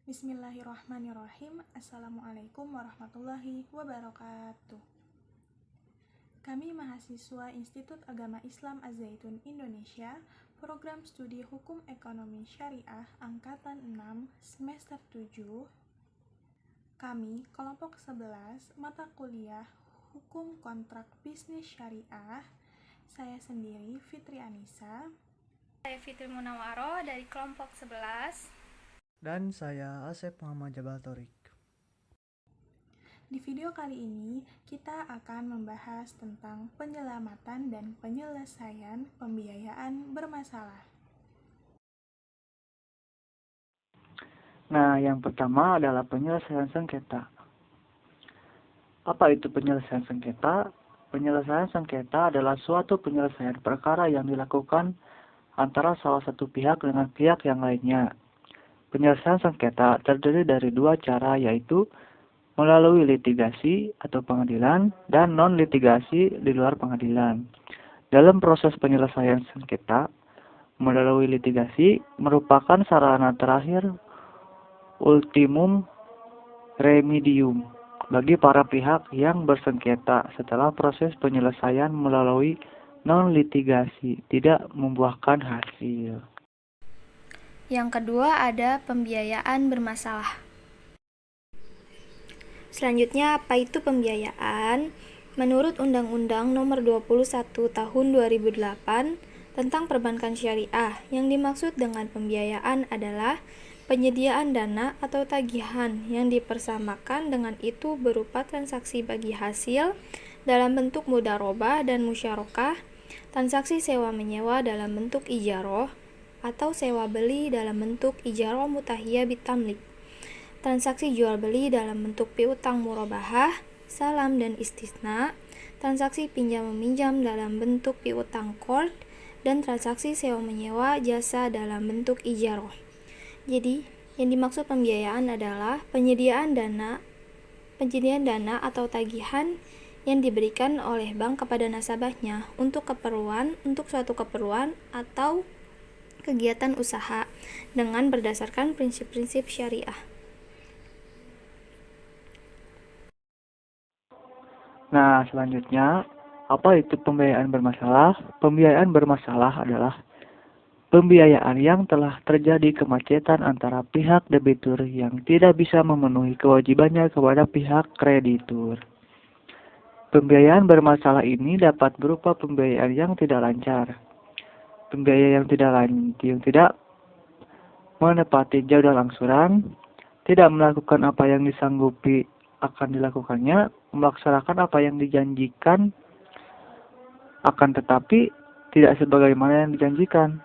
Bismillahirrahmanirrahim. Assalamualaikum warahmatullahi wabarakatuh. Kami mahasiswa Institut Agama Islam Az-Zaitun Indonesia, Program Studi Hukum Ekonomi Syariah Angkatan 6, Semester 7. Kami kelompok 11, mata kuliah Hukum Kontrak Bisnis Syariah. Saya sendiri Fitri Anissa. Saya Fitri Munawaro dari kelompok 11. Dan saya Asep Muhammad Jabal Torik. Di video kali ini, kita akan membahas tentang penyelamatan dan penyelesaian pembiayaan bermasalah. Nah, yang pertama adalah penyelesaian sengketa. Apa itu penyelesaian sengketa? Penyelesaian sengketa adalah suatu penyelesaian perkara yang dilakukan antara salah satu pihak dengan pihak yang lainnya. Penyelesaian sengketa terdiri dari dua cara, yaitu melalui litigasi atau pengadilan dan non-litigasi di luar pengadilan. Dalam proses penyelesaian sengketa, melalui litigasi merupakan sarana terakhir ultimum remedium bagi para pihak yang bersengketa setelah proses penyelesaian melalui non-litigasi tidak membuahkan hasil. Yang kedua ada pembiayaan bermasalah. Selanjutnya, apa itu pembiayaan? Menurut Undang-Undang Nomor 21 Tahun 2008 tentang Perbankan Syariah, yang dimaksud dengan pembiayaan adalah penyediaan dana atau tagihan yang dipersamakan dengan itu berupa transaksi bagi hasil dalam bentuk mudharabah dan musyarakah, transaksi sewa-menyewa dalam bentuk ijaroh, atau sewa-beli dalam bentuk ijaroh mutahiyah bitamlik, transaksi jual-beli dalam bentuk piutang murabahah, salam dan istisna, transaksi pinjam-meminjam dalam bentuk piutang qard, dan transaksi sewa-menyewa jasa dalam bentuk ijaroh. Jadi, yang dimaksud pembiayaan adalah penyediaan dana atau tagihan yang diberikan oleh bank kepada nasabahnya untuk suatu keperluan atau kegiatan usaha dengan berdasarkan prinsip-prinsip syariah. Nah, selanjutnya, apa itu pembiayaan bermasalah? Pembiayaan bermasalah adalah pembiayaan yang telah terjadi kemacetan antara pihak debitur yang tidak bisa memenuhi kewajibannya kepada pihak kreditur. Pembiayaan bermasalah ini dapat berupa pembiayaan yang tidak lancar, pembiayaan yang tidak menepati jadwal angsuran, tidak melakukan apa yang disanggupi akan dilakukannya, melaksanakan apa yang dijanjikan akan tetapi tidak sebagaimana yang dijanjikan,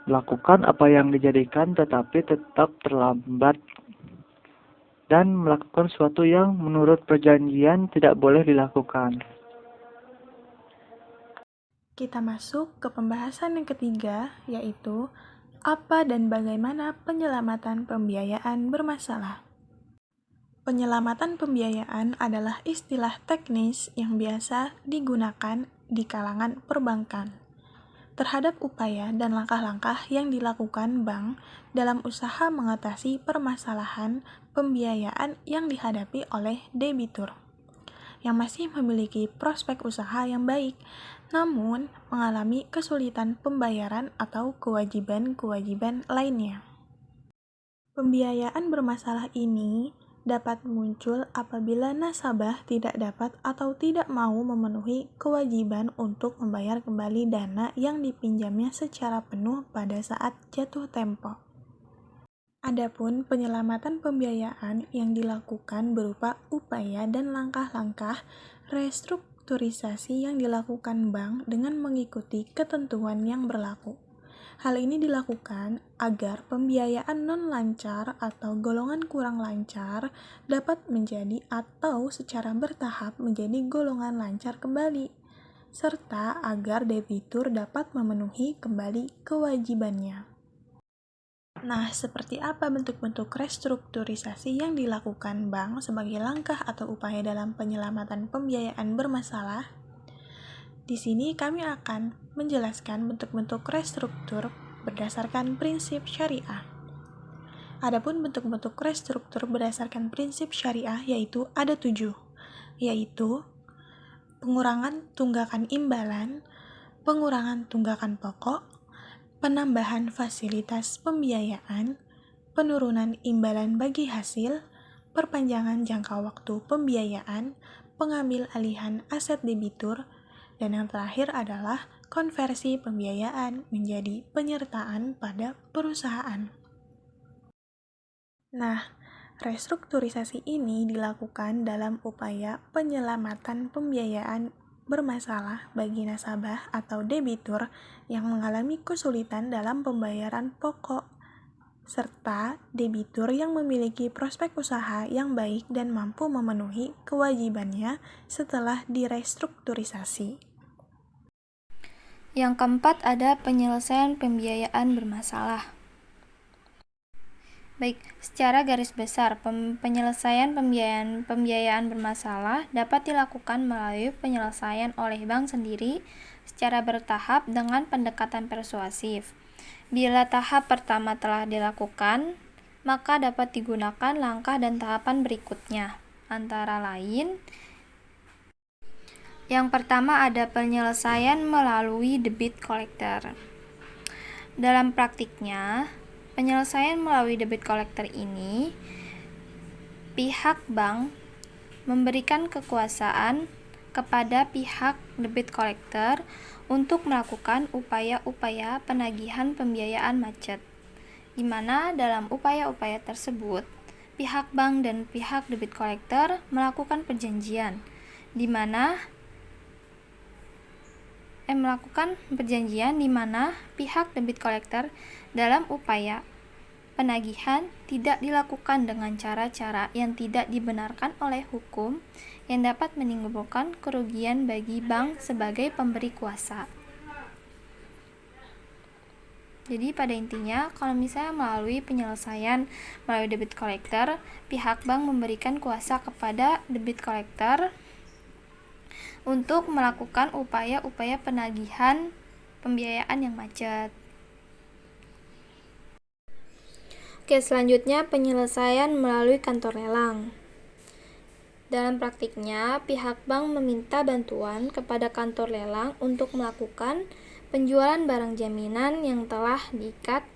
melakukan apa yang dijadikan tetapi tetap terlambat, dan melakukan sesuatu yang menurut perjanjian tidak boleh dilakukan. Kita masuk ke pembahasan yang ketiga, yaitu apa dan bagaimana penyelamatan pembiayaan bermasalah. Penyelamatan pembiayaan adalah istilah teknis yang biasa digunakan di kalangan perbankan terhadap upaya dan langkah-langkah yang dilakukan bank dalam usaha mengatasi permasalahan pembiayaan yang dihadapi oleh debitur yang masih memiliki prospek usaha yang baik, namun mengalami kesulitan pembayaran atau kewajiban-kewajiban lainnya. Pembiayaan bermasalah ini dapat muncul apabila nasabah tidak dapat atau tidak mau memenuhi kewajiban untuk membayar kembali dana yang dipinjamnya secara penuh pada saat jatuh tempo. Adapun penyelamatan pembiayaan yang dilakukan berupa upaya dan langkah-langkah restrukturisasi yang dilakukan bank dengan mengikuti ketentuan yang berlaku. Hal ini dilakukan agar pembiayaan non-lancar atau golongan kurang lancar dapat menjadi atau secara bertahap menjadi golongan lancar kembali, serta agar debitur dapat memenuhi kembali kewajibannya. Nah, seperti apa bentuk-bentuk restrukturisasi yang dilakukan bank sebagai langkah atau upaya dalam penyelamatan pembiayaan bermasalah? Di sini kami akan menjelaskan bentuk-bentuk restruktur berdasarkan prinsip syariah. Adapun bentuk-bentuk restruktur berdasarkan prinsip syariah yaitu ada 7, yaitu pengurangan tunggakan imbalan, pengurangan tunggakan pokok, penambahan fasilitas pembiayaan, penurunan imbalan bagi hasil, perpanjangan jangka waktu pembiayaan, pengambil alihan aset debitur, dan yang terakhir adalah konversi pembiayaan menjadi penyertaan pada perusahaan. Nah, restrukturisasi ini dilakukan dalam upaya penyelamatan pembiayaan bermasalah bagi nasabah atau debitur yang mengalami kesulitan dalam pembayaran pokok, serta debitur yang memiliki prospek usaha yang baik dan mampu memenuhi kewajibannya setelah direstrukturisasi. Yang keempat ada penyelesaian pembiayaan bermasalah. Baik, secara garis besar, penyelesaian pembiayaan bermasalah dapat dilakukan melalui penyelesaian oleh bank sendiri secara bertahap dengan pendekatan persuasif. Bila tahap pertama telah dilakukan, maka dapat digunakan langkah dan tahapan berikutnya. Antara lain, yang pertama ada penyelesaian melalui debit collector. Dalam praktiknya, penyelesaian melalui debit collector ini, pihak bank memberikan kekuasaan kepada pihak debit collector untuk melakukan upaya-upaya penagihan pembiayaan macet, di mana dalam upaya-upaya tersebut, pihak bank dan pihak debit collector melakukan perjanjian, di mana pihak debit collector dalam upaya penagihan tidak dilakukan dengan cara-cara yang tidak dibenarkan oleh hukum yang dapat menimbulkan kerugian bagi bank sebagai pemberi kuasa. Jadi pada intinya, kalau misalnya melalui penyelesaian melalui debit collector, pihak bank memberikan kuasa kepada debit collector untuk melakukan upaya-upaya penagihan pembiayaan yang macet. Oke, selanjutnya penyelesaian melalui kantor lelang. Dalam praktiknya, pihak bank meminta bantuan kepada kantor lelang untuk melakukan penjualan barang jaminan yang telah diikat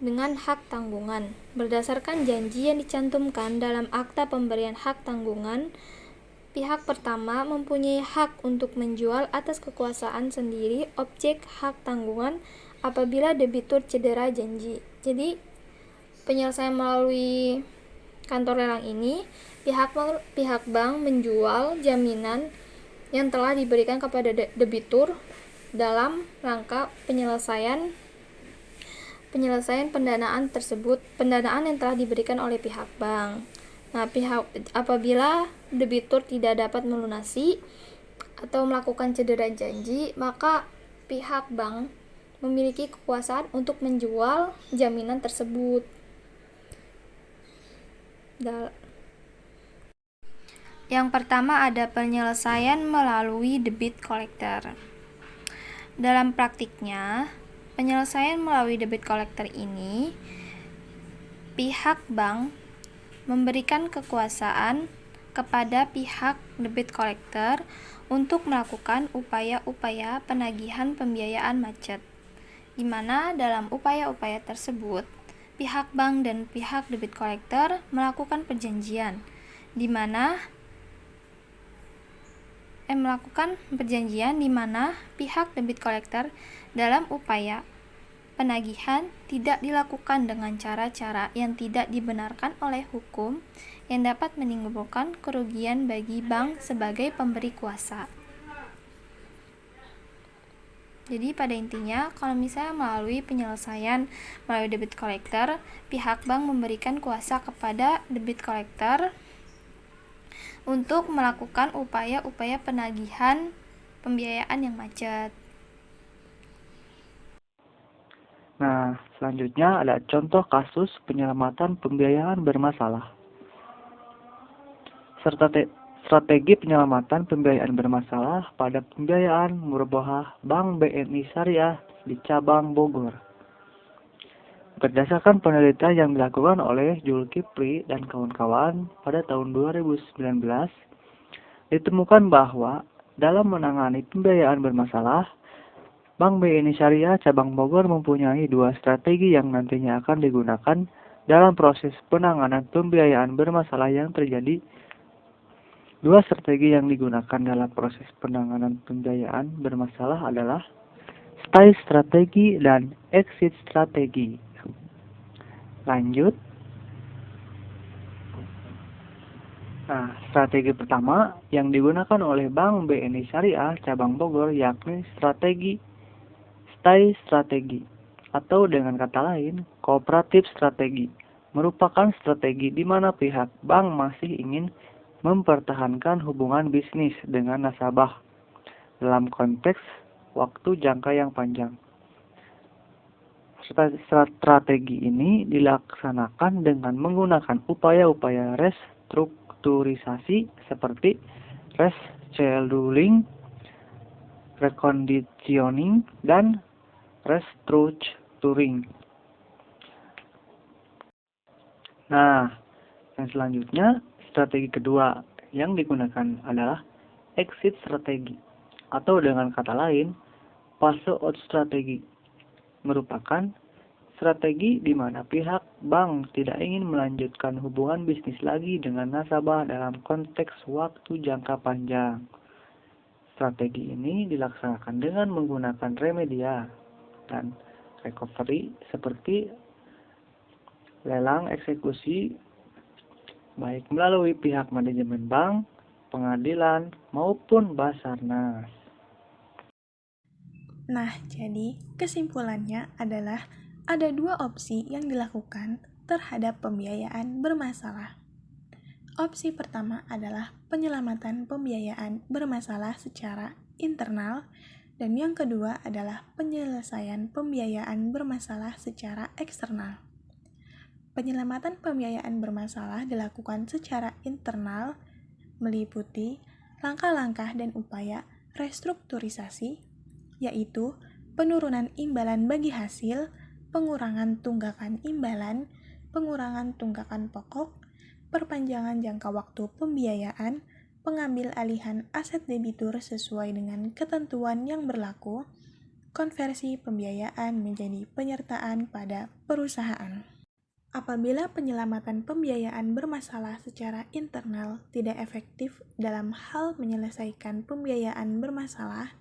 dengan hak tanggungan. Berdasarkan janji yang dicantumkan dalam akta pemberian hak tanggungan, pihak pertama mempunyai hak untuk menjual atas kekuasaan sendiri objek hak tanggungan apabila debitur cedera janji. Jadi, penyelesaian melalui kantor lelang ini, pihak bank menjual jaminan yang telah diberikan kepada debitur dalam rangka penyelesaian pendanaan yang telah diberikan oleh pihak bank. Nah, apabila debitur tidak dapat melunasi atau melakukan cedera janji, maka pihak bank memiliki kekuasaan untuk menjual jaminan tersebut. Yang pertama ada penyelesaian melalui debit collector. Dalam praktiknya, penyelesaian melalui debit collector ini, pihak bank memberikan kekuasaan kepada pihak debit collector untuk melakukan upaya-upaya penagihan pembiayaan macet, di mana dalam upaya-upaya tersebut, pihak bank dan pihak debit collector melakukan perjanjian, di mana pihak debit collector dalam upaya penagihan tidak dilakukan dengan cara-cara yang tidak dibenarkan oleh hukum yang dapat menimbulkan kerugian bagi bank sebagai pemberi kuasa. Jadi pada intinya, kalau misalnya melalui penyelesaian melalui debit collector, pihak bank memberikan kuasa kepada debit collector untuk melakukan upaya-upaya penagihan pembiayaan yang macet. Nah, selanjutnya ada contoh kasus penyelamatan pembiayaan bermasalah. Strategi penyelamatan pembiayaan bermasalah pada pembiayaan murabahah Bank BNI Syariah di cabang Bogor. Berdasarkan penelitian yang dilakukan oleh Zulkifli dan kawan-kawan pada tahun 2019, ditemukan bahwa dalam menangani pembiayaan bermasalah, Bank BNI Syariah Cabang Bogor mempunyai dua strategi yang nantinya akan digunakan dalam proses penanganan pembiayaan bermasalah yang terjadi. Dua strategi yang digunakan dalam proses penanganan pembiayaan bermasalah adalah stay strategi dan exit strategi. Lanjut. Nah, strategi pertama yang digunakan oleh Bank BNI Syariah Cabang Bogor yakni strategi stay strategi, atau dengan kata lain, kooperatif strategi, merupakan strategi di mana pihak bank masih ingin mempertahankan hubungan bisnis dengan nasabah dalam konteks waktu jangka yang panjang. Strategi ini dilaksanakan dengan menggunakan upaya-upaya restrukturisasi seperti rescheduling, reconditioning, dan restructuring. Nah, yang selanjutnya, strategi kedua yang digunakan adalah exit strategi, atau dengan kata lain, phase out strategi, merupakan strategi di mana pihak bank tidak ingin melanjutkan hubungan bisnis lagi dengan nasabah dalam konteks waktu jangka panjang. Strategi ini dilaksanakan dengan menggunakan remedia dan recovery seperti lelang eksekusi, baik melalui pihak manajemen bank, pengadilan, maupun Basarnas. Nah, jadi kesimpulannya adalah ada dua opsi yang dilakukan terhadap pembiayaan bermasalah. Opsi pertama adalah penyelamatan pembiayaan bermasalah secara internal, dan yang kedua adalah penyelesaian pembiayaan bermasalah secara eksternal. Penyelamatan pembiayaan bermasalah dilakukan secara internal, meliputi langkah-langkah dan upaya restrukturisasi, yaitu penurunan imbalan bagi hasil, pengurangan tunggakan imbalan, pengurangan tunggakan pokok, perpanjangan jangka waktu pembiayaan, pengambil alihan aset debitur sesuai dengan ketentuan yang berlaku, konversi pembiayaan menjadi penyertaan pada perusahaan. Apabila penyelamatan pembiayaan bermasalah secara internal tidak efektif dalam hal menyelesaikan pembiayaan bermasalah,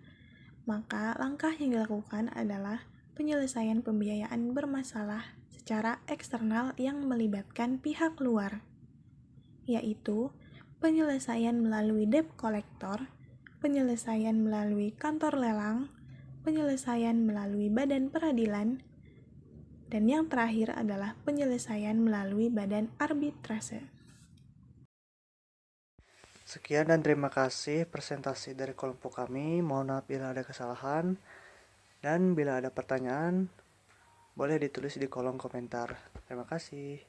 maka langkah yang dilakukan adalah penyelesaian pembiayaan bermasalah secara eksternal yang melibatkan pihak luar, yaitu penyelesaian melalui debt collector, penyelesaian melalui kantor lelang, penyelesaian melalui badan peradilan, dan yang terakhir adalah penyelesaian melalui badan arbitrase. Sekian dan terima kasih presentasi dari kelompok kami. Mohon maaf bila ada kesalahan. Dan bila ada pertanyaan, boleh ditulis di kolom komentar. Terima kasih.